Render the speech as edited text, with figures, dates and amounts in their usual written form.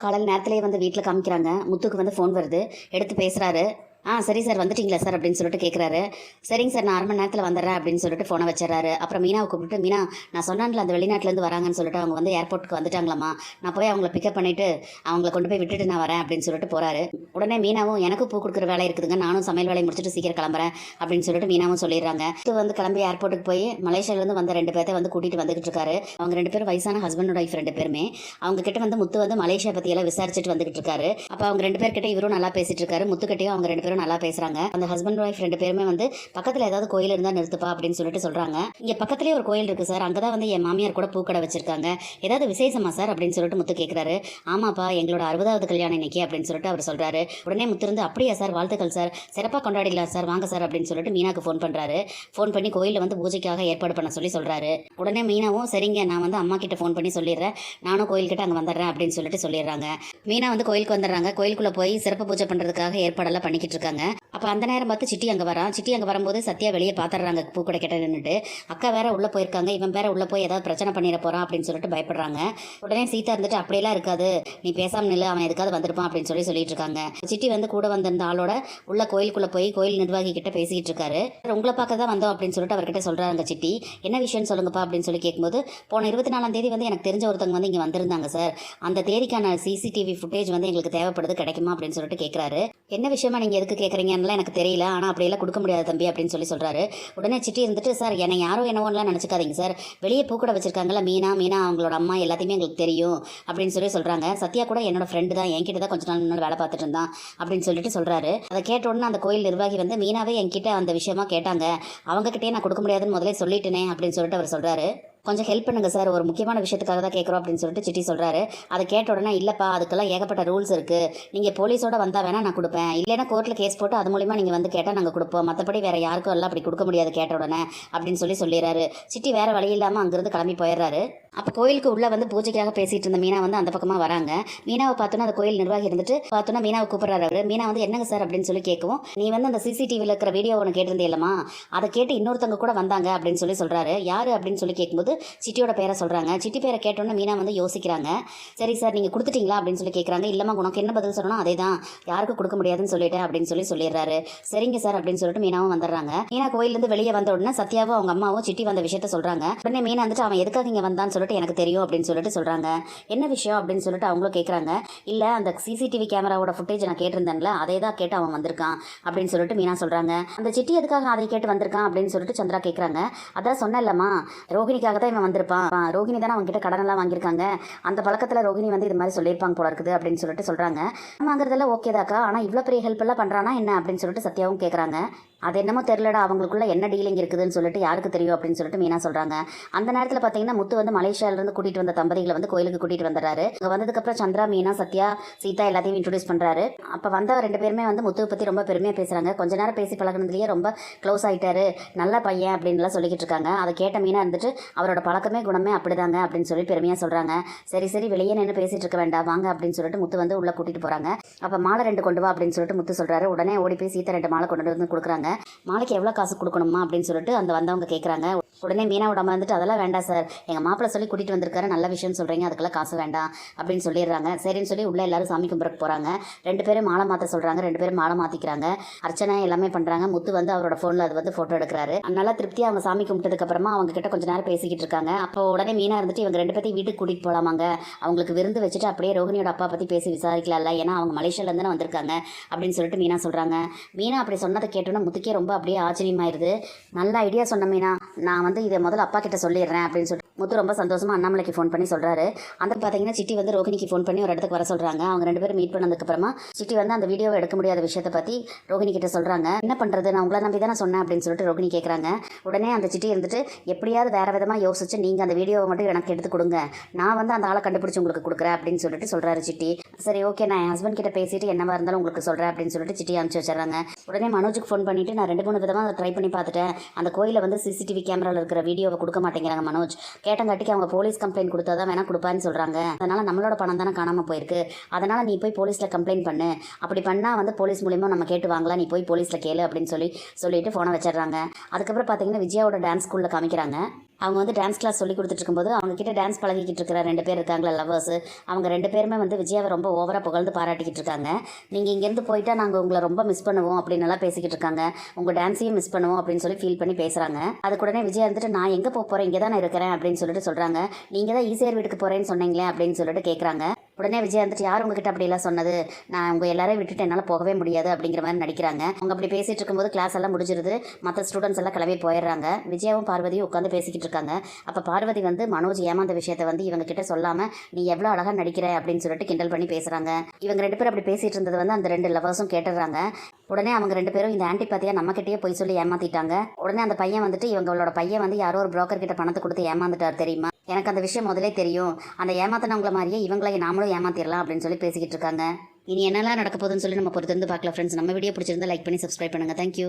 காலையில் நேரத்துலேயே வந்து வீட்டில் காமிக்கிறாங்க. முத்துக்கு வந்து ஃபோன் வருது. எடுத்து பேசுகிறாரு. சரி சார், வந்துட்டீங்களா சார் அப்படின்னு சொல்லிட்டு கேட்குறாரு. சரிங்க சார், நான் 1/2 மணி நேரத்தில் வந்துடுறேன் அப்படின்னு சொல்லிட்டு ஃபோனை வச்சிடறாரு. அப்புறம் மீனாவை கூப்பிட்டு, மீனா நான் சொன்னான்ல அந்த வெளிநாட்டிலேருந்து வராங்கன்னு சொல்லிட்டு அவங்க வந்து ஏர்போர்ட்டுக்கு வந்துட்டாங்களாம்மா, நான் போய் அவங்கள பிக்கப் பண்ணிவிட்டு அவங்கள கொண்டு போய் விட்டுட்டு நான் வரேன் அப்படின்னு சொல்லிட்டு போகிறாரு. உடனே மீனாவும் எனக்கும் பூ கொடுக்குற வேலை இருக்குதுங்க, நானும் சமையல் வேலையை முடிச்சுட்டு சீக்கிரம் கிளம்புறேன் அப்படின்னு சொல்லிட்டு மீனாவும் சொல்லிடுறாங்க. இது வந்து கிளம்பி ஏர்போர்ட்டுக்கு போய் மலேசியாவிலேருந்து வந்த 2 பேர்த்தை வந்து கூட்டிகிட்டு வந்துகிட்டு இருக்காரு. அவங்க 2 பேரும் வயசான ஹஸ்பண்ட் அண்ட் ஒய்ஃப் 2 பேருமே. அவங்க கிட்ட வந்து முத்து வந்து மலேசியா பற்றியெல்லாம் விசாரிச்சுட்டு வந்துகிட்டு இருக்காரு. அப்போ அவங்க 2 பேர்கிட்ட இவரும் நல்லா பேசிட்டு இருக்காரு. முத்துக்கிட்டையும் அவங்க 2 பேரும் நல்லா பேசுகிறாங்க. அந்த ஹஸ்பண்ட் ஒய்ஃப் 2 பேருமே வந்து பக்கத்தில் ஏதாவது கோயில் இருந்தால் நிறுத்துப்பா அப்படின்னு சொல்லிட்டு சொல்கிறாங்க. இங்கே பக்கத்துலேயே ஒரு கோயில் இருக்குது சார், அங்கே தான் வந்து என் மாமியார் கூட பூக்கடை வச்சிருக்காங்க, ஏதாவது விசேஷமா சார் அப்படின்னு சொல்லிட்டு முத்து கேட்குறாரு. ஆமாப்பா, எங்களோட 60வது கல்யாணம் இன்னைக்கு அப்படின்னு சொல்லிட்டு அவர் சொல்கிறாரு. உடனே முத்து இருந்து அப்படியா சார், வாழ்த்துக்கள் சார், சிறப்பாக கொண்டாடிடலாம் சார், வாங்க சார் அப்படின்னு சொல்லிட்டு மீனாக்கு ஃபோன் பண்ணுறாரு. ஃபோன் பண்ணி கோயிலில் வந்து பூஜைக்காக ஏற்பாடு பண்ண சொல்கிறாரு. உடனே மீனாவும் சரிங்க, நான் வந்து அம்மா கிட்ட ஃபோன் பண்ணி சொல்லிடுறேன், நானும் கோயில்கிட்ட அங்கே வந்துடுறேன் அப்படின்னு சொல்லிட்டு சொல்லிடுறாங்க. மீனா வந்து கோயிலுக்கு வந்துடுறாங்க. கோயிலுக்குள்ளே போய் சிறப்பு பூஜை பண்ணுறதுக்காக ஏற்பாடெல்லாம் பண்ணிக்கிட்டு இருக்காங்க. அப்போ அந்த நேரம் பார்த்து சிட்டி அங்கே வரான். சிட்டி அங்கே வரும்போது சத்யா வெளியே பார்த்துடுறாங்க பூக்கடை கிட்ட நின்றுட்டு. அக்கா வேற உள்ளே போயிருக்காங்க, இவன் வேற உள்ளே போய் ஏதாவது பிரச்சனை பண்ணிட போகிறான் அப்படின்னு சொல்லிட்டு பயப்படுறாங்க. உடனே சீதா இருந்துட்டு அப்படியெல்லாம் இருக்காது, நீ பேசாமல் நில்லு, அவன் எதுக்காவது வந்திருப்பான் அப்படின்னு சொல்லிட்டு இருக்காங்க. சிட்டி வந்து கூட வந்திருந்த ஆளோட உள்ள கோயிலுக்குள்ளே போய் கோயில் நிர்வாகி கிட்ட பேசிக்கிட்டு இருக்காரு. உங்களை பார்க்க தான் வந்தோம் அப்படின்னு சொல்லிட்டு அவர்கிட்ட சொல்கிறாங்க. சிட்டி என்ன விஷயம்னு சொல்லுங்கப்பா அப்படின்னு சொல்லி கேட்கும்போது, போன 24ஆம் தேதி வந்து எனக்கு தெரிஞ்ச ஒருத்தவங்க வந்து இங்கே வந்திருந்தாங்க சார், அந்த தேதிக்கான சிசிடிவி ஃபுட்டேஜ் வந்து எங்களுக்கு தேவைப்படுது, கிடைக்குமா அப்படின்னு சொல்லிட்டு கேட்குறாரு. என்ன விஷயமா நீங்கள் எதுக்கு கேட்குறீங்கன்னு எனக்கு தெரியல, ஆனால் அப்படியெல்லாம் கொடுக்க முடியாது தம்பி அப்படின்னு சொல்கிறாரு. உடனே சிட்டி இருந்துட்டு, சார் என்னை யாரோ என்னவோலாம் நினச்சிக்காதீங்க சார், வெளியே பூக்கடை வச்சிருக்காங்களா மீனா அவங்களோட அம்மா எல்லாத்தையுமே எங்களுக்கு தெரியும் அப்படின்னு சொல்கிறாங்க. சத்யா கூட என்னோட ஃப்ரெண்டு தான், என்கிட்ட தான் கொஞ்ச நாள் முன்னாடி வேலை பார்த்துட்டு இருந்தான் அப்படின்னு சொல்லிட்டு சொல்கிறாரு. அதை கேட்ட உடனே அந்த கோயில் நிர்வாகி வந்து, மீனாவே என்கிட்ட அந்த விஷயமா கேட்டாங்க, அவங்ககிட்டயே நான் கொடுக்க முடியாதுன்னு முதலே சொல்லிட்டேனே அப்படின்னு சொல்லிட்டு அவர் சொல்கிறாரு. கொஞ்சம் ஹெல்ப் பண்ணுங்க சார், ஒரு முக்கியமான விஷயத்துக்காக தான் கேட்குறோம் அப்படின்னு சொல்லிட்டு சிட்டி சொல்கிறாரு. அதை கேட்ட உடனே, இல்லைப்பா அதுக்கெல்லாம் ஏகப்பட்ட ரூல்ஸ் இருக்குது, நீங்கள் போலீஸோட வந்தால் வேணால் நான் கொடுப்பேன், இல்லைன்னா கோர்ட்டில் கேஸ் போட்டு அது மூலிமா நீங்கள் வந்து கேட்டால் நாங்கள் கொடுப்போம், மற்றபடி வேறு யாருக்கும் எல்லாம் அப்படி கொடுக்க முடியாது கேட்ட உடனே அப்படின்னு சொல்லிடுறாரு. சிட்டி வேறு வழி இல்லாமல் அங்கேருந்து கிளம்பி போயிடுறாரு. அப்போ கோயிலுக்கு உள்ளே வந்து பூஜைக்காக பேசிகிட்டு இருந்த மீனா வந்து அந்த பக்கமாக வராங்க. மீனாவை பார்த்தோன்னா அந்த கோயில் நிர்வாகி இருந்துட்டு பார்த்தோன்னா மீனாவை கூப்பிட்றாரு. அவர் மீனா வந்து என்னங்க சார் அப்படின்னு சொல்லி கேட்கவும், நீ வந்து அந்த சிசிடிவியில் இருக்கிற வீடியோ ஒன்று கேட்டிருந்தே இல்லைம்மா, அதை கேட்டு இன்னொருத்தவங்க கூட வந்தாங்க அப்படின்னு சொல்கிறாரு. யார் அப்படின்னு சொல்லி கேட்கும்போது சிட்டியோட பேரை சொல்கிறாங்க. சிட்டி பேரை கேட்டோன்னே மீனா வந்து யோசிக்கிறாங்க. சரி சார், நீங்கள் கொடுத்துட்டீங்களா அப்படின்னு சொல்லி கேட்குறாங்க. இல்லைம்மா, உனக்கு என்ன பதில் சொல்லணும் அதே தான், யாருக்கும் கொடுக்க முடியாதுன்னு சொல்லிட்டேன் அப்படின்னு சொல்லிடுறாரு. சரிங்க சார் அப்படின்னு சொல்லிட்டு மீனாவும் வந்துடுறாங்க. மீனா கோயிலேருந்து வெளியே வந்த உடனே சத்யாவும் அவங்க அம்மாவும் சிட்டி வந்த விஷயத்த சொல்கிறாங்க. உடனே மீனா வந்துட்டு, அவன் எதுக்காக இங்கே வந்தான்னு சொல்லிட்டு எனக்கு தெரியும் அப்படின்னு சொல்லிட்டு சொல்கிறாங்க. என்ன விஷயம் அப்படின்னு சொல்லிட்டு அவங்களும் கேட்குறாங்க. இல்லை, அந்த சிசிடிவி கேமராவோட ஃபுட்டேஜ் நான் கேட்டிருந்தேன்ல, அதே தான் கேட்டு அவன் வந்திருக்கான் அப்படின்னு சொல்லிட்டு மீனா சொல்கிறாங்க. அந்த சிட்டி எதுக்காக அதை கேட்டு வந்திருக்கான் அப்படின்னு சொல்லிட்டு சந்திரா கேட்குறாங்க. அதான் சொன்னேன்லம்மா, ரோஹிணிக்காக தான் இவன் வந்திருப்பான், ரோஹிணி தானே அவங்க கிட்ட கடனெல்லாம் வாங்கியிருக்காங்க, அந்த பழக்கத்தில் ரோஹிணி வந்து இது மாதிரி சொல்லியிருப்பாங்க போல இருக்குது அப்படின்னு சொல்லிட்டு சொல்கிறாங்க. வாங்குறதெல்லாம் ஓகே தாக்கா, ஆனால் இவ்வளோ பெரிய ஹெல்ப் எல்லாம் பண்ணுறானா என்ன அப்படின்னு சொல்லிட்டு சத்யாவும் கேட்குறாங்க. அது என்னமோ தெரியலடா, அவங்களுக்குள்ள என்ன டீலிங் இருக்குதுன்னு சொல்லிட்டு யாருக்கு தெரியும் அப்படின்னு சொல்லிட்டு மீனா சொல்கிறாங்க. அந்த நேரத்தில் பார்த்தீங்கன்னா முத்து வந்து மலேசியாவிலேருந்து கூட்டிகிட்டு வந்த தம்பதிகளை வந்து கோயிலுக்கு கூட்டிகிட்டு வந்துடுறாரு. அங்கே வந்ததுக்கப்புறம் சந்திரா, மீனா, சத்யா, சீதா எல்லாத்தையும் இன்ட்ரோடியூஸ் பண்ணுறாரு. அப்போ வந்த 2 பேருமே வந்து முத்துவை பற்றி ரொம்ப பெருமையாக பேசுகிறாங்க. கொஞ்ச நேரம் பேசி பழகினதுலேயே ரொம்ப க்ளோஸ் ஆகிட்டாரு, நல்ல பையன் அப்படின்லாம் சொல்லிக்கிட்டு இருக்காங்க. அதை கேட்ட மீனா இருந்துட்டு, அவரோட பழக்கமே குணமே அப்படிதாங்க அப்படின்னு சொல்லி பெருமையாக சொல்கிறாங்க. சரி சரி, வெளியே நின்று பேசிகிட்டு இருக்க வேண்டாம் வாங்க அப்படின்னு சொல்லிட்டு முத்து வந்து உள்ளே கூட்டிகிட்டு போகிறாங்க. அப்போ மாலை 2 கொண்டு வா அப்படின்னு சொல்லிட்டு முத்து சொல்கிறாரு. உடனே ஓடி போய் சீதா 2 மாலை கொண்டு வந்து கொடுக்குறாங்க. மாலைக்கு எவ்வளோ காசு கொடுக்கணுமா அப்படின்னு சொல்லிட்டு அந்த வந்தவங்க கேட்குறாங்க. உடனே மீனாவோட அம்மா வந்துட்டு, அதெல்லாம் வேண்டாம் சார், எங்கள் மாப்பிள்ளை சொல்லி கூட்டிகிட்டு வந்திருக்காரு, நல்ல விஷயம் சொல்கிறீங்க, அதுக்கெல்லாம் காசு வேண்டாம் அப்படின்னு சொல்லிடுறாங்க. சரின்னு சொல்லி உள்ளே எல்லாரும் சாமி கும்பிட்றக்கு போகிறாங்க. 2 பேரும் மாலை மாற்ற சொல்கிறாங்க. 2 பேரும் மாலை மாற்றிக்கிறாங்க. அர்ச்சனை எல்லாமே பண்ணுறாங்க. முத்து வந்து அவரோட ஃபோனில் அது வந்து ஃபோட்டோ எடுக்கிறாரு. நல்லா திருப்தியாக அவங்க சாமி கும்பிட்டதுக்கப்புறமா அவங்க கிட்ட கொஞ்சம் நேரம் பேசிக்கிட்டு இருக்காங்க. அப்போ உடனே மீனா இருந்துட்டு, இவங்க 2 பேர்த்தையும் வீட்டுக்கு கூட்டிகிட்டு போகலாமாங்க, அவங்களுக்கு விருந்து வச்சுட்டு அப்படியே ரோஹிணியோட அப்பா பற்றி பேசி விசாரிக்கலாம்ல, ஏன்னா அவங்க மலேசியாவிலேருந்து தானே வந்திருக்காங்க அப்படின்னு சொல்லிட்டு மீனா சொல்கிறாங்க. மீனா அப்படி சொன்னதை கேட்டோன்னா முத்துக்கே ரொம்ப அப்படியே ஆச்சரியமாயிருது. நல்ல ஐடியா சொன்ன மீனா, நான் வந்து இதை முதல்ல அப்பா கிட்ட சொல்லிடுறேன் அப்படின்னு சொல்லிட்டு முத்து ரொம்ப சந்தோஷமாக அண்ணாமலைக்கு ஃபோன் பண்ணி சொல்கிறாரு. அந்த பார்த்தீங்கன்னா சிட்டி வந்து ரோஹிணிக்கு ஃபோன் பண்ணி ஒரு இடத்துக்கு வர சொல்கிறாங்க. அவங்க 2 பேரும் மீட் பண்ணதுக்கப்புறமா சிட்டி வந்து அந்த வீடியோவை எடுக்க முடியாத விஷயத்தை பற்றி ரோஹிணி கிட்ட சொல்கிறாங்க. என்ன பண்ணுறது, நான் உங்களை நம்பி தானே சொன்னேன் அப்படின்னு சொல்லிட்டு ரோஹிணி கேட்குறாங்க. உடனே அந்த சிட்டி இருந்துட்டு, எப்படியாவது வேறு விதமாக யோசிச்சு நீங்கள் அந்த வீடியோவை மட்டும் எனக்கு எடுத்து கொடுங்க, நான் வந்து அந்த ஆளை கண்டுபிடிச்சி உங்களுக்கு கொடுக்குறேன் அப்படின்னு சொல்லிட்டு சொல்கிறாரு சிட்டி. சரி ஓகே, நான் என் ஹஸ்பண்ட் கிட்ட பேசிட்டு என்னவா இருந்தாலும் உங்களுக்கு சொல்கிறேன் அப்படின்னு சொல்லிட்டு சிட்டி அனுப்பிச்சு வச்சிடறாங்க. உடனே மனோஜுக்கு ஃபோன் பண்ணிவிட்டு, நான் 2-3 விதமாக ட்ரை பண்ணி பார்த்துட்டேன், அந்த கோயிலில் வந்து சிசிடிவி கேமராவில் இருக்கிற வீடியோவை கொடுக்க மாட்டேங்கிறாங்க மனோஜ், கேட்டங்காட்டிக்கு அவங்க போலீஸ் கம்ப்ளைண்ட் கொடுத்தா தான் வேணால் கொடுப்பான்னு சொல்கிறாங்க, அதனால் நம்மளோட பணம் தானே காணாமல் போயிருக்கு, அதனால் நீ போய் போலீஸில் கம்ப்ளைண்ட் பண்ணு, அப்படி பண்ணால் வந்து போலீஸ் மூலிமா நம்ம கேட்டு வாங்கலாம், நீ போய் போலீஸில் கேளு அப்படின்னு சொல்லிட்டு ஃபோனை வச்சிடுறாங்க. அதுக்கப்புறம் பார்த்தீங்கன்னா விஜயாவோட டான்ஸ் ஸ்கூலில் காமிக்கிறாங்க. அவங்க வந்து டான்ஸ் கிளாஸ் சொல்லி கொடுத்துட்டு இருக்கும்போது அவங்க கிட்ட டான்ஸ் பழகிக்கிட்டு இருக்கிற 2 பேர் இருக்காங்களா லவ்வர்ஸ், அவங்க 2 பேருமே வந்து விஜயாவை ரொம்ப ஓவராக புகழ்ந்து பாராட்டிக்கிட்டு இருக்காங்க. நீங்கள் இங்கேருந்து போயிட்டா நாங்கள் உங்களை ரொம்ப மிஸ் பண்ணுவோம் அப்படின்னு எல்லாம் பேசிக்கிட்டு இருக்காங்க. உங்கள் டான்ஸையும் மிஸ் பண்ணுவோம் அப்படின்னு சொல்லி ஃபீல் பண்ணி பேசுகிறாங்க. அதுக்கு உடனே விஜயா இருந்துட்டு நான் எங்கே போகிறேன், இங்கே தான் நான் இருக்கிறேன் அப்படின்னு சொல்லிட்டு சொல்கிறாங்க. நீங்கள் தான் ஈசிஆர் வீட்டுக்கு போகிறேன்னு சொன்னீங்களே அப்படின்னு சொல்லிட்டு கேட்குறாங்க. உடனே விஜயா வந்துட்டு யார் உங்ககிட்ட அப்படிலாம் சொன்னது, நான் உங்கள் எல்லாரையும் விட்டுட்டு என்னால் போகவே முடியாது அப்படிங்கிற மாதிரி நடிக்கிறாங்க. அவங்க அப்படி பேசிகிட்டு இருக்கும்போது கிளாஸ் எல்லாம் முடிஞ்சிருது. மற்ற ஸ்டூடெண்ட்ஸ் எல்லாம் கிளம்பி போயிடுறாங்க. விஜயாவும் பார்வதியும் உட்காந்து பேசிக்கிட்டு இருக்காங்க. அப்போ பார்வதி வந்து மனோஜ் ஏமாந்த விஷயத்தை வந்து இவங்க கிட்ட சொல்லாமல் நீ எவ்வளோ அழகாக நடிக்கிற அப்படின்னு சொல்லிட்டு கிண்டல் பண்ணி பேசுகிறாங்க. இவங்க 2 பேரும் அப்படி பேசிகிட்டு இருந்தது வந்து அந்த 2 லவர்ஸும் கேட்டுடுறாங்க. உடனே அவங்க 2 பேரும் இந்த ஆன்டி பார்த்தியா நம்மக்கிட்டேயே போய் சொல்லி ஏமாற்றிட்டாங்க. உடனே அந்த பையன் வந்துட்டு இவங்களோட பையன் வந்து யாரோ ஒரு புரோக்கர் கிட்ட பணத்தை கொடுத்து ஏமாந்துட்டார் தெரியுமா, எனக்கு அந்த விஷயம் முதலே தெரியும், அந்த ஏமாத்தினவங்கள மாதிரியே இவங்களை நாமளும் ஏமாத்திடலாம் அப்படின்னு சொல்லி பேசிக்கிட்டு இருக்காங்க. இனி என்னெல்லாம் நடக்க போகுதுன்னு சொல்லி நம்ம பொறுத்திருந்து பார்க்கலாம் ஃப்ரெண்ட்ஸ். நம்ம வீடியோ பிடிச்சிருந்தா லைக் பண்ணி சப்ஸ்கிரைப் பண்ணுங்கள். தேங்க்யூ.